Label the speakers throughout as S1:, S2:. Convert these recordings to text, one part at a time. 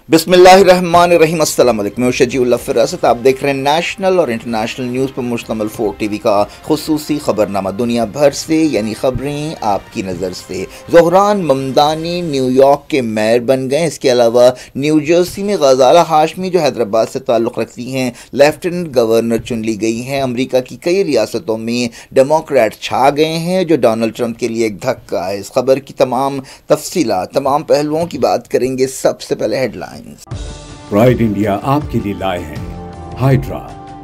S1: बिस्मिल्लाहिर्रहमानिर्रहीम। अस्सलाम वालेकुम। मैं शजीउल्लाह फिरासत, आप देख रहे हैं नेशनल और इंटरनेशनल न्यूज़ पर मुश्तमिल 4 टीवी का खुसूसी खबरनामा। दुनिया भर से यानी खबरें आपकी नज़र से। ज़ोहरान ममदानी न्यूयॉर्क के मेयर बन गए। इसके अलावा न्यू जर्सी में गज़ाला हाशमी जो हैदराबाद से ताल्लुक़ रखती हैं लेफ्टिनेंट गवर्नर चुन ली गई हैं। अमरीका की कई रियासतों में डेमोक्रेट छा गए हैं जो डोनाल्ड ट्रंप के लिए एक धक्का है। इस खबर की तमाम तफसीलात, तमाम पहलुओं की बात करेंगे। सबसे पहले हेडलाइन।
S2: प्राइड इंडिया आपके लिए लाए हैं हाइड्रा,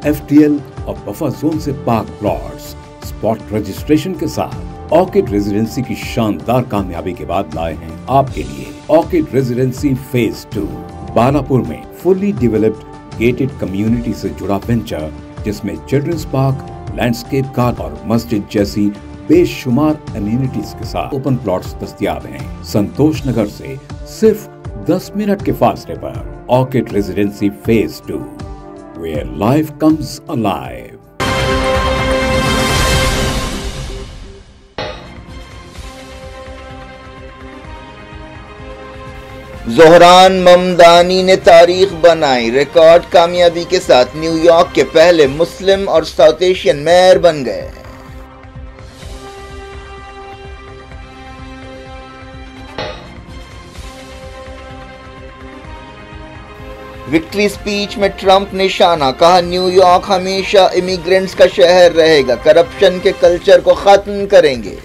S2: एफटीएल और बफर जोन से पाक प्लॉट्स स्पॉट रजिस्ट्रेशन के साथ। ऑर्किड रेजिडेंसी की शानदार कामयाबी के बाद लाए हैं आपके लिए ऑर्किड रेजिडेंसी फेज 2 बालापुर में फुल्ली डेवलप्ड गेटेड कम्युनिटी से जुड़ा वेंचर, जिसमें चिल्ड्रंस पार्क, लैंडस्केप गार्डन और मस्जिद जैसी बेशुमार अम्यूनिटीज के साथ ओपन प्लॉट्स दस्तयाब हैं। संतोष नगर से सिर्फ 10 मिनट के फासले पर Orchid Residency phase 2, where life comes alive.
S1: Zohran Mamdani ने तारीख बनाई। रिकॉर्ड कामयाबी के साथ न्यूयॉर्क के पहले मुस्लिम और साउथ एशियन मेयर बन गए। विक्ट्री स्पीच में ट्रंप निशाना, कहा न्यूयॉर्क हमेशा इमिग्रेंट्स का शहर रहेगा, करप्शन के कल्चर को खत्म करेंगे।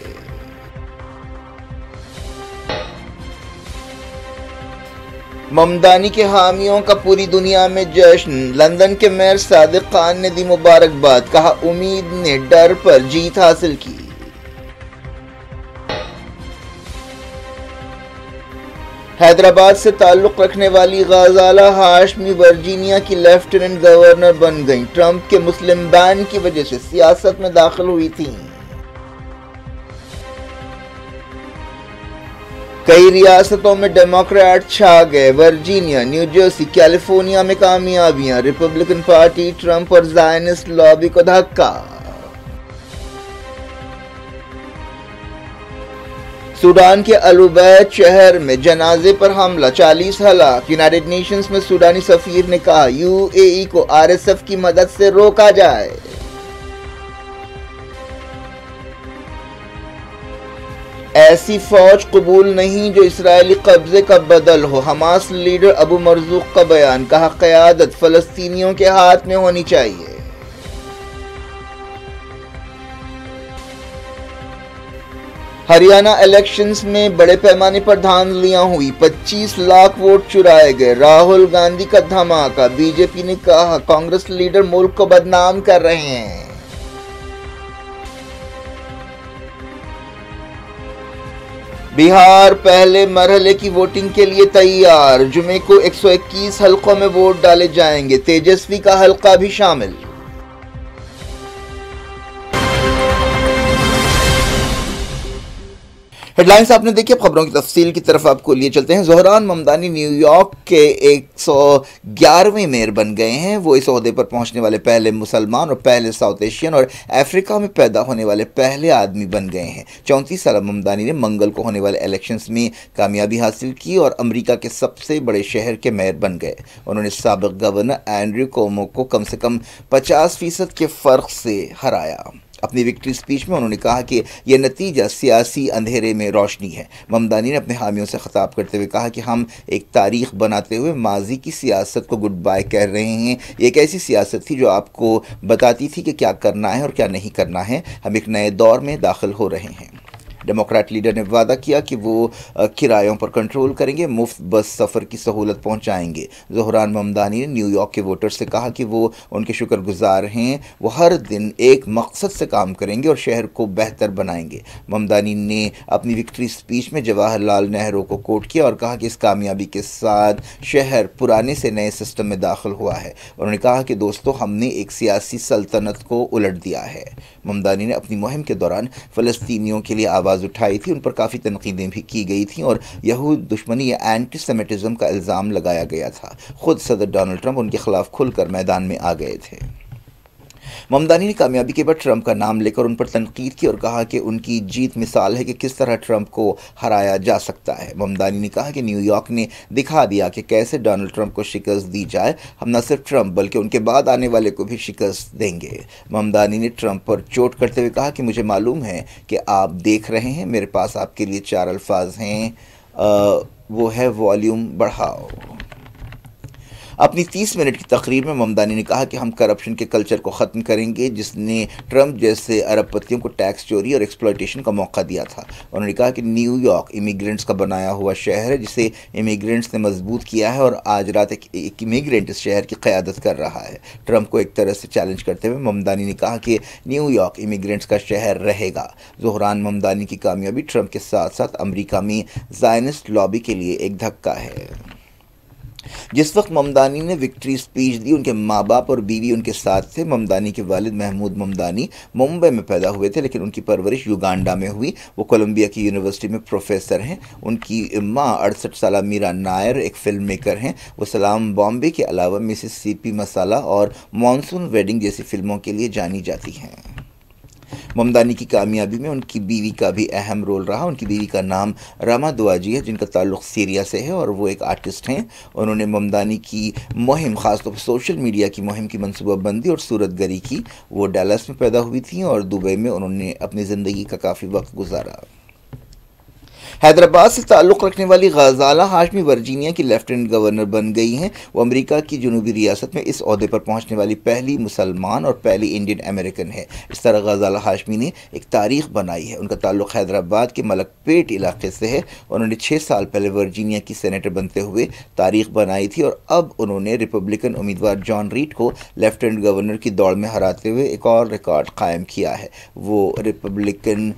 S1: ममदानी के हामियों का पूरी दुनिया में जश्न। लंदन के मेयर सादिक खान ने दी मुबारकबाद, कहा उम्मीद ने डर पर जीत हासिल की। हैदराबाद से ताल्लुक़ रखने वाली गज़ाला हाशमी वर्जीनिया की लेफ्टिनेंट गवर्नर बन गईं। ट्रंप के मुस्लिम बैन की वजह से सियासत में दाखिल हुई थीं। कई रियासतों में डेमोक्रेट छा गए। वर्जीनिया, न्यू जर्सी, कैलिफोर्निया में कामयाबियां। रिपब्लिकन पार्टी, ट्रंप और ज़ायनिस्ट लॉबी को धक्का। सूडान के अल-उबैद शहर में जनाजे पर हमला, 40 हलाक। यूनाइटेड नेशंस में सूडानी सफीर ने कहा यूएई को आरएसएफ की मदद से रोका जाए। ऐसी फौज कबूल नहीं जो इस्राएली कब्जे का बदल हो। हमास लीडर अबू मरजूक का बयान, कहा क़यादत फलस्तीनियों के हाथ में होनी चाहिए। हरियाणा इलेक्शंस में बड़े पैमाने पर धांधलियां हुई, 25 लाख वोट चुराए गए। राहुल गांधी का धमाका, बीजेपी ने कहा कांग्रेस लीडर मुल्क को बदनाम कर रहे हैं। बिहार पहले मरहले की वोटिंग के लिए तैयार। जुमे को 121 हलकों में वोट डाले जाएंगे, तेजस्वी का हलका भी शामिल। हेडलाइंस आपने देखी। अब खबरों की तफसील की तरफ आपको लिए चलते हैं। ज़ोहरान ममदानी न्यूयॉर्क के 111वें मेयर बन गए हैं। वो इस ओहदे पर पहुंचने वाले पहले मुसलमान और पहले साउथ एशियन और अफ्रीका में पैदा होने वाले पहले आदमी बन गए हैं। 34 साल ममदानी ने मंगल को होने वाले इलेक्शंस में कामयाबी हासिल की और अमरीका के सबसे बड़े शहर के मेयर बन गए। उन्होंने साबिक गवर्नर एंड्रयू कोमो को कम से कम 50% के फ़र्क से हराया। अपनी विक्ट्री स्पीच में उन्होंने कहा कि यह नतीजा सियासी अंधेरे में रोशनी है। ममदानी ने अपने हामियों से खिताब करते हुए कहा कि हम एक तारीख बनाते हुए माजी की सियासत को गुड बाय कह रहे हैं। ये एक ऐसी सियासत थी जो आपको बताती थी कि क्या करना है और क्या नहीं करना है। हम एक नए दौर में दाखिल हो रहे हैं। डेमोक्रेट लीडर ने वादा किया कि वो किरायों पर कंट्रोल करेंगे, मुफ्त बस सफ़र की सहूलत पहुंचाएंगे। ज़ोहरान ममदानी ने न्यूयॉर्क के वोटर्स से कहा कि वो उनके शुक्रगुजार हैं। वो हर दिन एक मकसद से काम करेंगे और शहर को बेहतर बनाएंगे। ममदानी ने अपनी विक्ट्री स्पीच में जवाहरलाल नेहरू को कोट किया और कहा कि इस कामयाबी के साथ शहर पुराने से नए सिस्टम में दाखिल हुआ है। उन्होंने कहा कि दोस्तों, हमने एक सियासी सल्तनत को उलट दिया है। ममदानी ने अपनी मुहिम के दौरान फ़लस्तीनियों के लिए आवाज़ उठाई थी। उन पर काफ़ी तनकीदें भी की गई थी और यहूद दुश्मनी या एंटीसेमिटिज्म का इल्ज़ाम लगाया गया था। खुद सदर डोनाल्ड ट्रंप उनके खिलाफ खुलकर मैदान में आ गए थे। ममदानी ने कामयाबी के बाद ट्रंप का नाम लेकर उन पर तनकीद की और कहा कि उनकी जीत मिसाल है कि किस तरह ट्रंप को हराया जा सकता है। ममदानी ने कहा कि न्यूयॉर्क ने दिखा दिया कि कैसे डोनाल्ड ट्रंप को शिकस्त दी जाए। हम न सिर्फ ट्रंप बल्कि उनके बाद आने वाले को भी शिकस्त देंगे। ममदानी ने ट्रंप पर चोट करते हुए कहा कि मुझे मालूम है कि आप देख रहे हैं, मेरे पास आपके लिए 4 अल्फाज हैं, वो है वॉल्यूम बढ़ाओ। अपनी 30 मिनट की तकरीर में ममदानी ने कहा कि हम करप्शन के कल्चर को ख़त्म करेंगे जिसने ट्रंप जैसे अरबपतियों को टैक्स चोरी और एक्सप्लॉयटेशन का मौका दिया था। उन्होंने कहा कि न्यूयॉर्क इमिग्रेंट्स का बनाया हुआ शहर है जिसे इमिग्रेंट्स ने मजबूत किया है और आज रात एक इमिग्रेंट इस शहर की क़यादत कर रहा है। ट्रंप को एक तरह से चैलेंज करते हुए ममदानी ने कहा कि न्यूयॉर्क इमिग्रेंट्स का शहर रहेगा। ज़ोहरान ममदानी की कामयाबी ट्रंप के साथ साथ अमरीका में ज़ायनिस्ट लॉबी के लिए एक धक्का है। जिस वक्त ममदानी ने विक्ट्री स्पीच दी, उनके माँ बाप और बीवी उनके साथ थे। ममदानी के वालिद महमूद ममदानी मुंबई में पैदा हुए थे लेकिन उनकी परवरिश युगांडा में हुई। वो कोलंबिया की यूनिवर्सिटी में प्रोफेसर हैं। उनकी माँ 68 साला मीरा नायर एक फिल्म मेकर हैं। वो सलाम बॉम्बे के अलावा मिसिसिपी मसाला और मॉनसून वेडिंग जैसी फिल्मों के लिए जानी जाती हैं। ममदानी की कामयाबी में उनकी बीवी का भी अहम रोल रहा। उनकी बीवी का नाम रमा दुआजी है जिनका ताल्लुक़ सीरिया से है और वो एक आर्टिस्ट हैं। उन्होंने ममदानी की मुहिम, ख़ासतौर पर सोशल मीडिया की मुहिम की मनसूबाबंदी और सूरतगरी की। वो डैलस में पैदा हुई थी और दुबई में उन्होंने अपनी ज़िंदगी का काफ़ी वक्त गुजारा। हैदराबाद से ताल्लुक़ रखने वाली ग़ज़ाला हाशमी वर्जीनिया की लेफ्टिनेंट गवर्नर बन गई हैं। वो अमेरिका की जनूबी रियासत में इस ओहदे पर पहुंचने वाली पहली मुसलमान और पहली इंडियन अमेरिकन है। इस तरह ग़ज़ाला हाशमी ने एक तारीख़ बनाई है। उनका ताल्लुक़ हैदराबाद के मलकपेट इलाके से है। उन्होंने 6 साल पहले वर्जीनिया की सेनेटर बनते हुए तारीख़ बनाई थी और अब उन्होंने रिपब्लिकन उम्मीदवार जॉन रीड को लेफ्टिनेंट गवर्नर की दौड़ में हराते हुए एक और रिकॉर्ड कायम किया है। वो रिपब्लिकन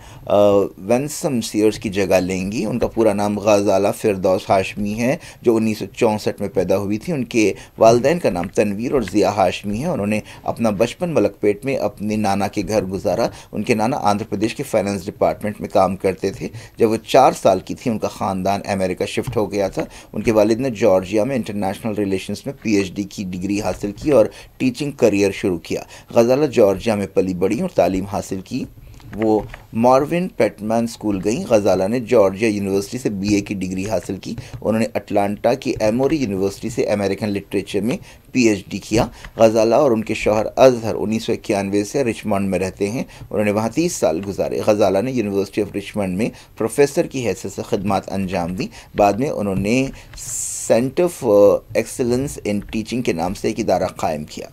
S1: वेंसम सीयर्स की जगह लेंगे। उनका पूरा नाम ग़ज़ाला फ़िरदौस हाशमी है जो 1964 में पैदा हुई थी। उनके वालिदैन का नाम तनवीर और ज़िया हाशमी है। उन्होंने अपना बचपन मलकपेट में अपने नाना के घर गुजारा। उनके नाना आंध्र प्रदेश के फाइनेंस डिपार्टमेंट में काम करते थे। जब वो 4 साल की थी उनका ख़ानदान अमेरिका शिफ्ट हो गया था। उनके वालिद ने जॉर्जिया में इंटरनेशनल रिलेशंस में PhD की डिग्री हासिल की और टीचिंग करियर शुरू किया। ग़ज़ाला जॉर्जिया में पली बड़ी और तालीम हासिल की। वो मॉर्विन पेटमैन स्कूल गई। ग़ज़ाला ने जॉर्जिया यूनिवर्सिटी से BA की डिग्री हासिल की। उन्होंने अटलांटा की एमोरी यूनिवर्सिटी से अमेरिकन लिटरेचर में PhD किया। ग़ज़ाला और उनके शौहर अज़हर 1991 से रिचमंड में रहते हैं। उन्होंने वहाँ 30 साल गुजारे। ग़ज़ाला ने यूनिवर्सिटी ऑफ रिचमंड में प्रोफेसर की हैसियत से खिदमत अंजाम दी। बाद में उन्होंने centre for excellence in teaching के नाम से एक इदारा कायम किया।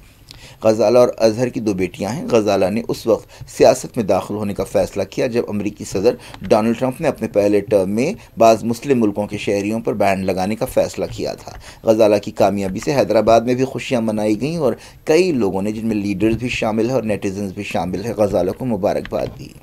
S1: ग़ज़ाला और अज़हर की 2 बेटियां हैं। ग़ज़ाला ने उस वक्त सियासत में दाखिल होने का फ़ैसला किया जब अमरीकी सदर डोनाल्ड ट्रंप ने अपने पहले टर्म में बाज़ मुस्लिम मुल्कों के शहरियों पर बैन लगाने का फ़ैसला किया था। ग़ज़ाला की कामयाबी से हैदराबाद में भी खुशियाँ मनाई गईं और कई लोगों ने, जिनमें लीडर्स भी शामिल हैं और नेटिजन्स भी शामिल हैं, ग़ज़ाला को मुबारकबाद दी।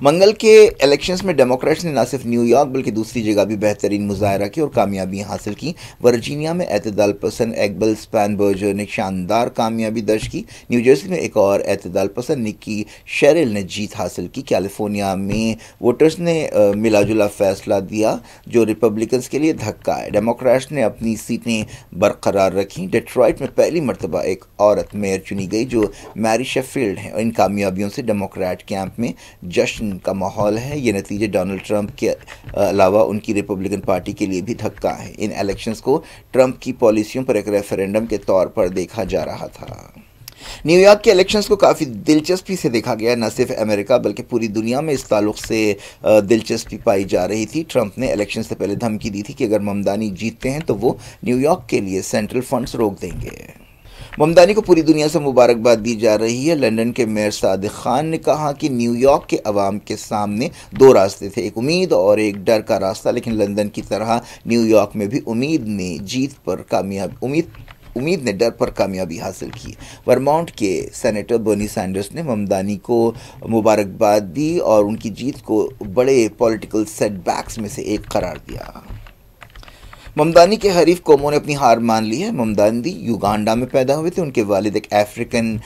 S1: मंगल के इलेक्शंस में डेमोक्रेट्स ने न सिर्फ न्यूयॉर्क बल्कि दूसरी जगह भी बेहतरीन मुजाहरा की और कामयाबियां हासिल की। वर्जीनिया में एतदाल पसंद एग्बल स्पैनबर्जर ने शानदार कामयाबी दर्ज की। न्यू जर्सी में एक और एतदाल पसंद निक्की शेरिल ने जीत हासिल की। कैलिफोर्निया में वोटर्स ने मिलाजुला फैसला दिया जो रिपब्लिकन्स के लिए धक्का है। डेमोक्रेट्स ने अपनी सीटें बरकरार रखी। डेट्रॉइट में पहली मरतबा एक औरत मेयर चुनी गई जो मैरी शेफील्ड हैं। इन कामयाबियों से डेमोक्रेट कैंप में जश्न का माहौल है। ये नतीजे डोनाल्ड ट्रंप के अलावा उनकी रिपब्लिकन पार्टी के लिए भी धक्का है। इन इलेक्शंस को ट्रंप की पॉलिसियों पर एक रेफरेंडम के तौर पर देखा जा रहा था। न्यूयॉर्क के इलेक्शंस को काफ़ी दिलचस्पी से देखा गया। न सिर्फ अमेरिका बल्कि पूरी दुनिया में इस ताल्लुक से दिलचस्पी पाई जा रही थी। ट्रंप ने इलेक्शन से पहले धमकी दी थी कि अगर ममदानी जीतते हैं तो वो न्यूयॉर्क के लिए सेंट्रल फंड्स रोक देंगे। ममदानी को पूरी दुनिया से मुबारकबाद दी जा रही है। लंदन के मेयर सादिक खान ने कहा कि न्यूयॉर्क के अवाम के सामने 2 रास्ते थे, एक उम्मीद और एक डर का रास्ता, लेकिन लंदन की तरह न्यूयॉर्क में भी उम्मीद ने डर पर कामयाबी हासिल की। वर्मोंट के सेनेटर बर्नी सैंडर्स ने ममदानी को मुबारकबाद दी और उनकी जीत को बड़े पॉलिटिकल सेटबैक्स में से एक करार दिया। ममदानी के हरीफ कौमों ने अपनी हार मान ली है। ममदानी युगांडा में पैदा हुए थे। उनके वालिद एक अफ्रीकन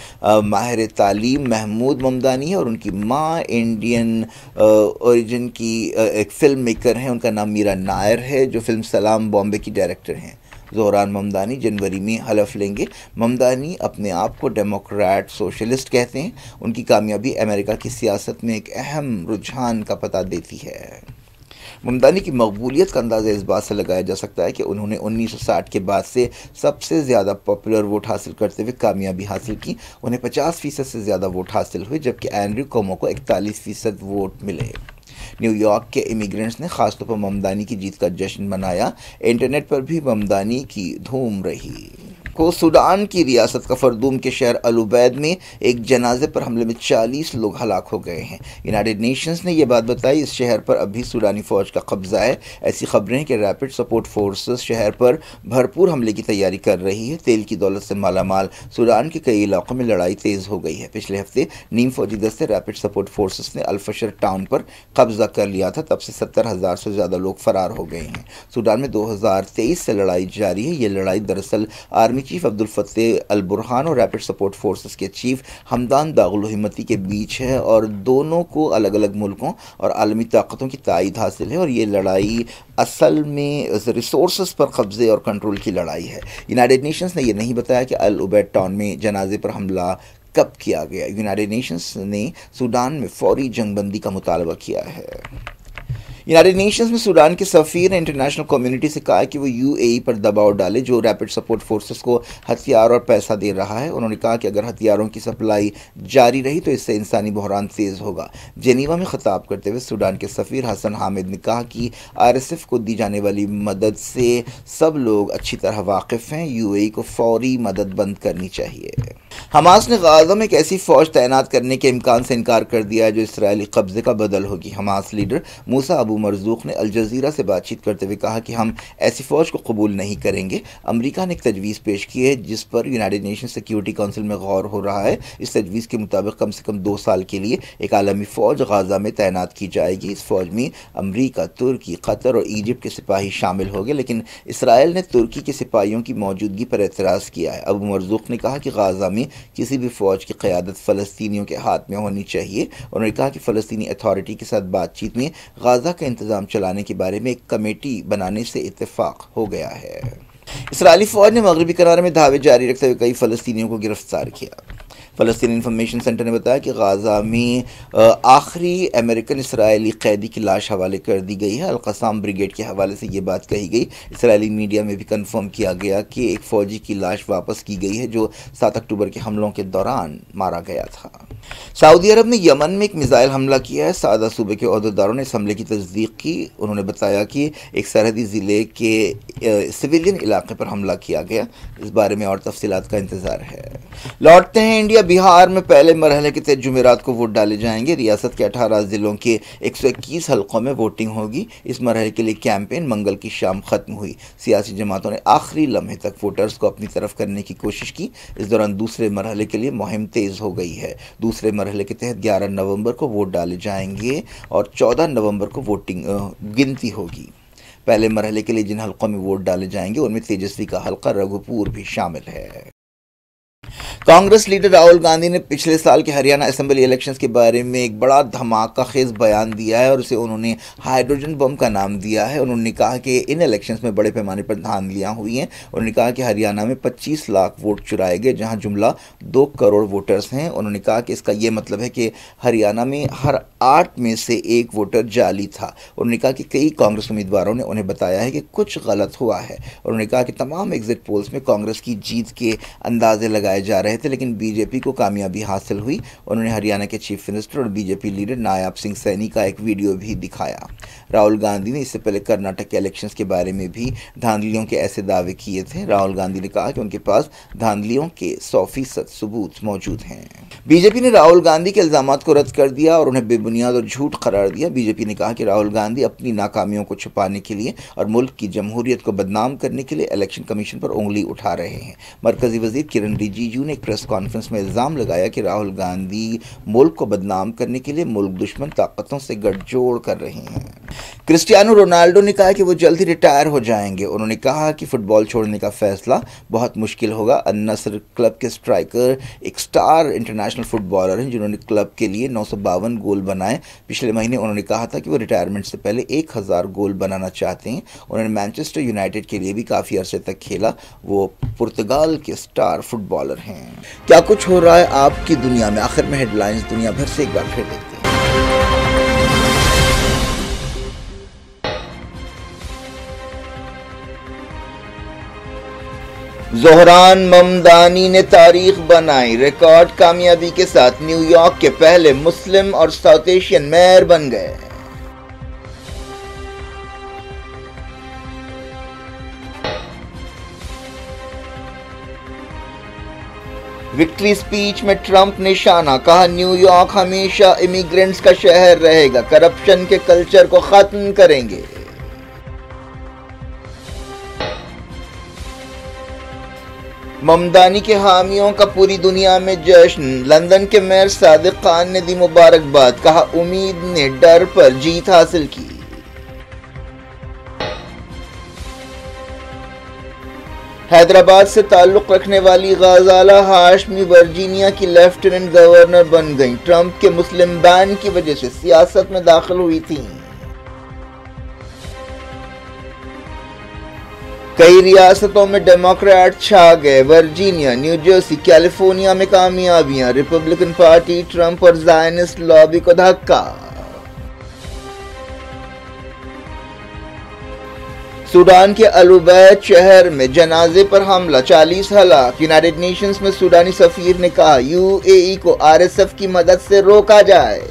S1: माहिर तालीम महमूद ममदानी है और उनकी माँ इंडियन ओरिजिन की एक फ़िल्म मेकर हैं। उनका नाम मीरा नायर है जो फिल्म सलाम बॉम्बे की डायरेक्टर हैं। ज़ोहरान ममदानी जनवरी में हलफ लेंगे। ममदानी अपने आप को डेमोक्रेट सोशलिस्ट कहते हैं। उनकी कामयाबी अमेरिका की सियासत में एक अहम रुझान का पता देती है। ममदानी की मकबूलियत का अंदाज़ा इस बात से लगाया जा सकता है कि उन्होंने 1960 के बाद से सबसे ज़्यादा पॉपुलर वोट हासिल करते हुए कामयाबी हासिल की। उन्हें 50% से ज़्यादा वोट हासिल हुए, जबकि एंड्रयू कोमो को 41% वोट मिले। न्यूयॉर्क के इमिग्रेंट्स ने खासतौर पर ममदानी की जीत का जश्न मनाया। इंटरनेट पर भी ममदानी की धूम रही। को सूडान की रियासत का फरदूम के शहर अल उबैद में एक जनाजे पर हमले में 40 लोग हलाक हो गए हैं। यूनाइटेड नेशंस ने यह बात बताई। इस शहर पर अभी सूडानी फ़ौज का कब्जा है। ऐसी खबरें हैं कि रैपिड सपोर्ट फोर्सेस शहर पर भरपूर हमले की तैयारी कर रही है। तेल की दौलत से मालामाल सूडान के कई इलाकों में लड़ाई तेज़ हो गई है। पिछले हफ्ते नीम फौजी दस्ते रैपिड सपोर्ट फोर्सेस ने अल-फशर टाउन पर कब्जा कर लिया था। तब से 70,000 से ज़्यादा लोग फरार हो गए हैं। सूडान में 2023 से लड़ाई जारी है। ये लड़ाई दरअसल आर्मी चीफ अब्दुल फतेह अल बुरहान और रैपिड सपोर्ट फोर्सेस के चीफ हमदान दागुल हिम्मती के बीच है और दोनों को अलग अलग मुल्कों और आलमी ताकतों की तायद हासिल है। और ये लड़ाई असल में रिसोर्सेस पर कब्जे और कंट्रोल की लड़ाई है। यूनाइटेड नेशंस ने यह नहीं बताया कि अल उबैद टाउन में जनाजे पर हमला कब किया गया। यूनाइटेड नेशंस ने सूडान में फौरी जंगबंदी का मुतालबा किया है। यूनाइटेड नेशंस में सूडान के सफ़ीर ने इंटरनेशनल कम्युनिटी से कहा कि वो यूएई पर दबाव डाले, जो रैपिड सपोर्ट फोर्सेस को हथियार और पैसा दे रहा है। उन्होंने कहा कि अगर हथियारों की सप्लाई जारी रही तो इससे इंसानी बहरान तेज़ होगा। जेनीवा में खिताब करते हुए सूडान के सफ़ीर हसन हामिद ने कहा कि आरएसएफ को दी जाने वाली मदद से सब लोग अच्छी तरह वाकिफ़ हैं। यूएई को फौरी मदद बंद करनी चाहिए। हमास ने गाज़ा में एक ऐसी फ़ौज तैनात करने के इम्कान से इनकार कर दिया है जो इसराइली कब्ज़े का बदल होगी। हमास लीडर मूसा अबू मरज़ूक ने अल जज़ीरा से बातचीत करते हुए कहा कि हम ऐसी फ़ौज को कबूल नहीं करेंगे। अमेरिका ने एक तजवीज़ पेश की है जिस पर यूनाइटेड नेशन सिक्योरिटी काउंसिल में गौर हो रहा है। इस तजवीज़ के मुताबिक कम से कम 2 साल के लिए एक आलमी फ़ौज गाज़ा में तैनात की जाएगी। इस फ़ौज में अमेरिका, तुर्की, कतर और ईजिप्ट के सिपाही शामिल होंगे, लेकिन इसराइल ने तुर्की के सिपाहियों की मौजूदगी पर एतराज़ किया है। अबू मरज़ूक ने कहा कि गाज़ा में किसी भी फ़ौज की क़यादत फ़लस्तीनियों के हाथ में होनी चाहिए। उन्होंने कहा कि फ़लस्तीनी अथॉरिटी के साथ बातचीत में गाज़ा का इंतज़ाम चलाने के बारे में एक कमेटी बनाने से इत्तेफाक हो गया है। इसराइली फ़ौज ने मगरबी किनारे में धावे जारी रखते हुए कई फ़लस्तीनियों को गिरफ्तार किया। फ़लस्तीनी इंफॉर्मेशन सेंटर ने बताया कि गाज़ा में आखिरी अमेरिकन इसराइली कैदी की लाश हवाले कर दी गई है। अल-क़साम ब्रिगेड के हवाले से ये बात कही गई। इसराइली मीडिया में भी कन्फर्म किया गया कि एक फ़ौजी की लाश वापस की गई है जो 7 अक्टूबर के हमलों के दौरान मारा गया था। सऊदी अरब ने यमन में एक मिसाइल हमला किया है। सादा सूबे के अहदेदारों ने इस हमले की तस्दीक की। उन्होंने बताया कि एक सरहदी ज़िले के सिविलियन इलाके पर हमला किया गया। इस बारे में और तफसीलात का इंतज़ार है। लौटते हैं इंडिया। बिहार में पहले मरहले के तहत जुमेरात को वोट डाले जाएंगे। रियासत के 18 ज़िलों के 121 हलकों में वोटिंग होगी। इस मरहले के लिए कैंपेन मंगल की शाम ख़त्म हुई। सियासी जमातों ने आखिरी लम्हे तक वोटर्स को अपनी तरफ करने की कोशिश की। इस दौरान दूसरे मरहले के लिए मुहिम तेज़ हो गई है। दूसरे मरहले के तहत 11 नवंबर को वोट डाले जाएंगे और 14 नवंबर को गिनती होगी। पहले मरहले के लिए जिन हलकों में वोट डाले जाएंगे उनमें तेजस्वी का हलका रघुपुर भी शामिल है। कांग्रेस लीडर राहुल गांधी ने पिछले साल के हरियाणा असेंबली इलेक्शंस के बारे में एक बड़ा धमाका खेज बयान दिया है और उसे उन्होंने हाइड्रोजन बम का नाम दिया है। उन्होंने कहा कि इन इलेक्शंस में बड़े पैमाने पर धांधलियां हुई हैं। उन्होंने कहा कि हरियाणा में 25 लाख वोट चुराए गए, जहां जुमला 2 करोड़ वोटर्स हैं। उन्होंने कहा कि इसका ये मतलब है कि हरियाणा में हर 8 में से 1 वोटर जाली था। उन्होंने कहा कि कई कांग्रेस उम्मीदवारों ने उन्हें बताया है कि कुछ गलत हुआ है। उन्होंने कहा कि तमाम एग्जिट पोल्स में कांग्रेस की जीत के अंदाजे लगाए जा रहे थे, लेकिन बीजेपी को कामयाबी हासिल हुई। उन्होंने हरियाणा के चीफ मिनिस्टर और बीजेपी लीडर नायब सिंह सैनी का एक वीडियो भी दिखाया। राहुल गांधी ने इससे पहले कर्नाटक के इलेक्शंस के बारे में भी धांधलियों के ऐसे दावे किए थे। राहुल गांधी ने कहा कि उनके पास धांधलियों के 100% सबूत मौजूद हैं। बीजेपी ने राहुल गांधी के इल्जामात को रद्द कर दिया और उन्हें बेबुनियाद और झूठ करार दिया। बीजेपी ने कहा कि राहुल गांधी अपनी नाकामियों को छुपाने के लिए और मुल्क की जमहूरियत को बदनाम करने के लिए इलेक्शन कमीशन पर उंगली उठा रहे हैं। मरकजी वजीर किरण रिजिजू ने एक प्रेस कॉन्फ्रेंस में इल्ज़ाम लगाया कि राहुल गांधी मुल्क को बदनाम करने के लिए मुल्क दुश्मन ताकतों से गठजोड़ कर रहे हैं। क्रिस्टियानो रोनाल्डो ने कहा कि वो जल्द ही रिटायर हो जाएंगे। उन्होंने कहा कि फुटबॉल छोड़ने का फैसला बहुत मुश्किल होगा। अल नस्र क्लब के स्ट्राइकर एक स्टार इंटरनेशनल फुटबॉलर हैं जिन्होंने क्लब के लिए 952 गोल बनाए। पिछले महीने उन्होंने कहा था कि वो रिटायरमेंट से पहले 1000 गोल बनाना चाहते हैं। उन्होंने मैनचेस्टर यूनाइटेड के लिए भी काफ़ी अरसे तक खेला। वो पुर्तगाल के स्टार फुटबॉलर हैं। क्या कुछ हो रहा है आपकी दुनिया में, आखिर में हेडलाइंस दुनिया भर से एक बार फिर देखते हैं। ज़ोहरान ममदानी ने तारीख बनाई। रिकॉर्ड कामयाबी के साथ न्यूयॉर्क के पहले मुस्लिम और साउथ एशियन मेयर बन गए। विक्ट्री स्पीच में ट्रंप निशाना, कहा न्यूयॉर्क हमेशा इमिग्रेंट्स का शहर रहेगा, करप्शन के कल्चर को खत्म करेंगे। ममदानी के हामियों का पूरी दुनिया में जश्न। लंदन के मेयर सादिक खान ने दी मुबारकबाद, कहा उम्मीद ने डर पर जीत हासिल की। हैदराबाद से ताल्लुक रखने वाली गजाला हाशमी वर्जीनिया की लेफ्टिनेंट गवर्नर बन गईं। ट्रंप के मुस्लिम बैन की वजह से सियासत में दाखिल हुई थी। कई रियासतों में डेमोक्रेट छा गए। वर्जीनिया, न्यू जर्सी, कैलिफोर्निया में कामयाबियां। रिपब्लिकन पार्टी, ट्रंप और ज़ायनिस्ट लॉबी को धक्का। सूडान के अल-उबैद शहर में जनाजे पर हमला, 40 हलाक। यूनाइटेड नेशंस में सूडानी सफीर ने कहा यूएई को आरएसएफ की मदद से रोका जाए।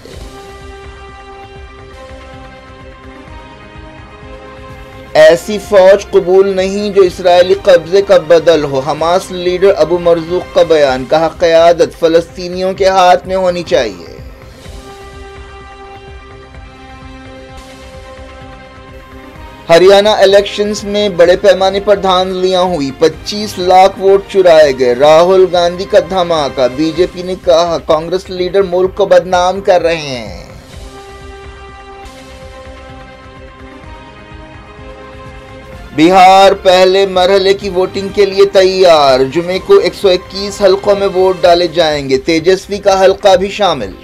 S1: ऐसी फौज कबूल नहीं जो इस्राएली कब्जे का बदल हो। हमास लीडर अबू मरजूक का बयान, कहा क़यादत फ़लस्तीनियों के हाथ में होनी चाहिए। हरियाणा इलेक्शंस में बड़े पैमाने पर धांधलियां हुई, 25 लाख वोट चुराए गए। राहुल गांधी का धमाका, बीजेपी ने कहा कांग्रेस लीडर मुल्क को बदनाम कर रहे हैं। बिहार पहले मरहले की वोटिंग के लिए तैयार। जुमे को 121 हलकों में वोट डाले जाएंगे, तेजस्वी का हलका भी शामिल।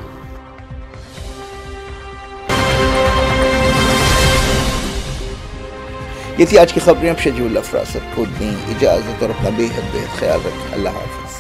S1: ये थी आज की खबरें। अब शजीउल अफरासत को दी इजाजत और अपना बेहद ख्याल रखें। अल्लाह हाफ़िज़।